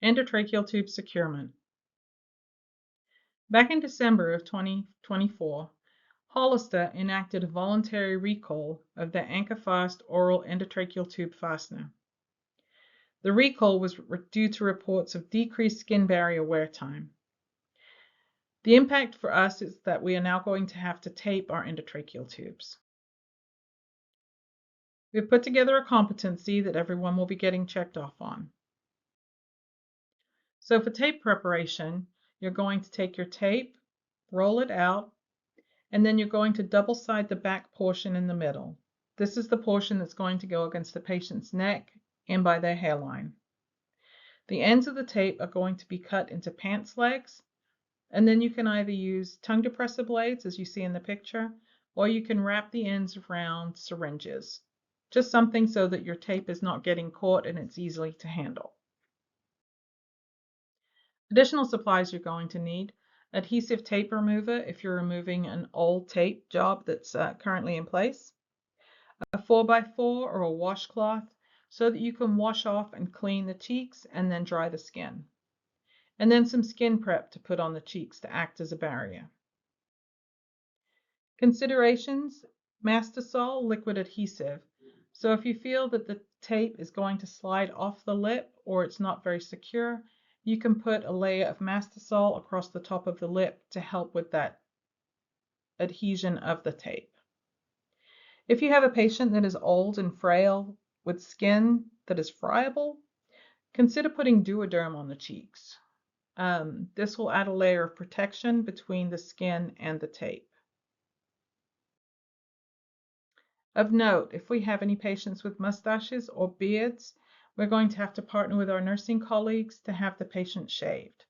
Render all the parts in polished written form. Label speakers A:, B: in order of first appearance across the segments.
A: Endotracheal tube securement. Back in December of 2024, Hollister enacted a voluntary recall of the Anchor-Fast oral endotracheal tube fastener. The recall was due to reports of decreased skin barrier wear time. The impact for us is that we are now going to have to tape our endotracheal tubes. We've put together a competency that everyone will be getting checked off on. So for tape preparation, you're going to take your tape, roll it out, and then you're going to double side the back portion in the middle. This is the portion that's going to go against the patient's neck and by their hairline. The ends of the tape are going to be cut into pants legs, and then you can either use tongue depressor blades, as you see in the picture, or you can wrap the ends around syringes. Just something so that your tape is not getting caught and it's easily to handle. Additional supplies you're going to need: adhesive tape remover if you're removing an old tape job that's currently in place, a 4x4 or a washcloth so that you can wash off and clean the cheeks and then dry the skin, and then some skin prep to put on the cheeks to act as a barrier. Considerations: Mastisol liquid adhesive. So if you feel that the tape is going to slide off the lip or it's not very secure, you can put a layer of Mastisol across the top of the lip to help with that adhesion of the tape. If you have a patient that is old and frail with skin that is friable, consider putting Duoderm on the cheeks. This will add a layer of protection between the skin and the tape. Of note, if we have any patients with mustaches or beards, we're going to have to partner with our nursing colleagues to have the patient shaved.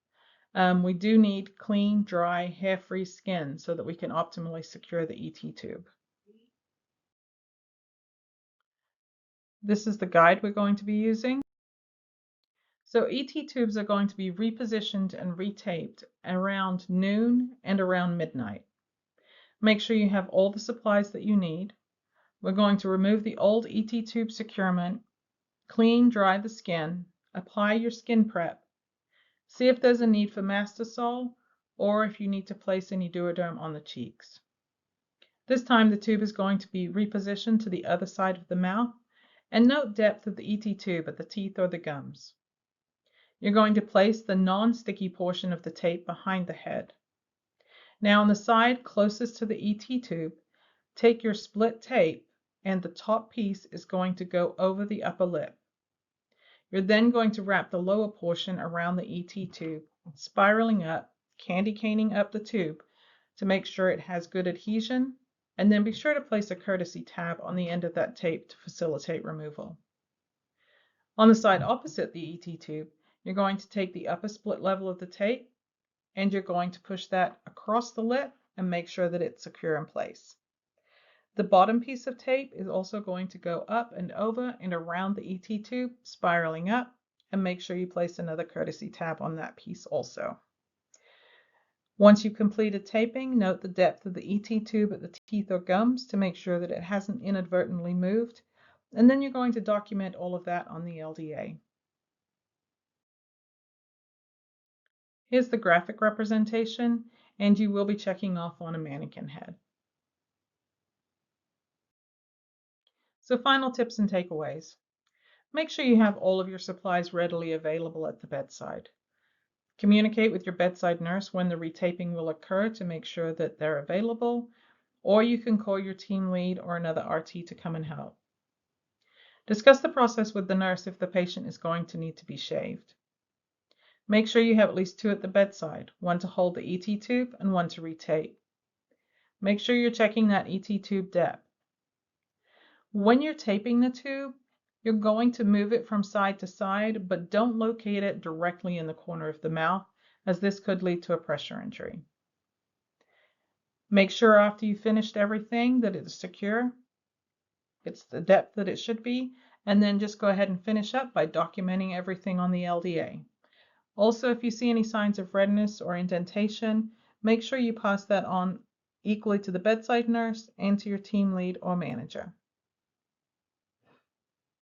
A: We do need clean, dry, hair-free skin so that we can optimally secure the ET tube. This is the guide we're going to be using. So ET tubes are going to be repositioned and retaped around noon and around midnight. Make sure you have all the supplies that you need. We're going to remove the old ET tube securement, clean, dry the skin, apply your skin prep, see if there's a need for Mastisol or if you need to place any Duoderm on the cheeks. This time the tube is going to be repositioned to the other side of the mouth, and note depth of the ET tube at the teeth or the gums. You're going to place the non-sticky portion of the tape behind the head. Now on the side closest to the ET tube, take your split tape and the top piece is going to go over the upper lip. You're then going to wrap the lower portion around the ET tube, spiraling up, candy caning up the tube to make sure it has good adhesion, and then be sure to place a courtesy tab on the end of that tape to facilitate removal. On the side opposite the ET tube, you're going to take the upper split level of the tape and you're going to push that across the lip and make sure that it's secure in place. The bottom piece of tape is also going to go up and over and around the ET tube, spiraling up, and make sure you place another courtesy tab on that piece also. Once you've completed taping, note the depth of the ET tube at the teeth or gums to make sure that it hasn't inadvertently moved, and then you're going to document all of that on the LDA. Here's the graphic representation, and you will be checking off on a mannequin head. So final tips and takeaways. Make sure you have all of your supplies readily available at the bedside. Communicate with your bedside nurse when the retaping will occur to make sure that they're available, or you can call your team lead or another RT to come and help. Discuss the process with the nurse if the patient is going to need to be shaved. Make sure you have at least 2 at the bedside, one to hold the ET tube and one to retape. Make sure you're checking that ET tube depth. When you're taping the tube, you're going to move it from side to side, but don't locate it directly in the corner of the mouth, as this could lead to a pressure injury. Make sure after you've finished everything that it is secure, it's the depth that it should be, and then just go ahead and finish up by documenting everything on the LDA. Also, if you see any signs of redness or indentation, make sure you pass that on equally to the bedside nurse and to your team lead or manager.